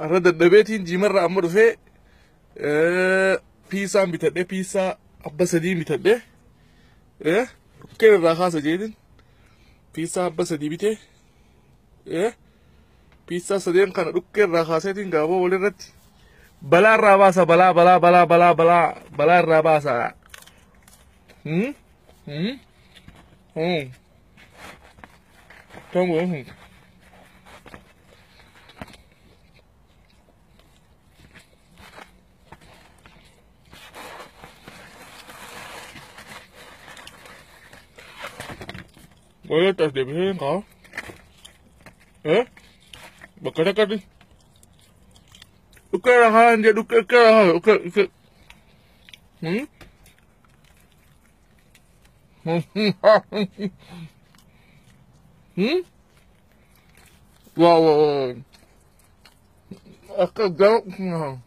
arra dadhabeetiin jimarra amma dhufee piisaan bitadhe piisaa abba sadii bitadhe dhukkeen irraa kaasa jeetin piisaa abba sadii bitee piisaa sadeen kana dhukkeen irraa kaaseetiin gaaboo walirratti balaa irraa baasa balaa irraa baasa. Come Boleh tas dia bisa kau? Berkata ni. Ukir rahan dia ukir rahan ukir. Wow. Aku jauh.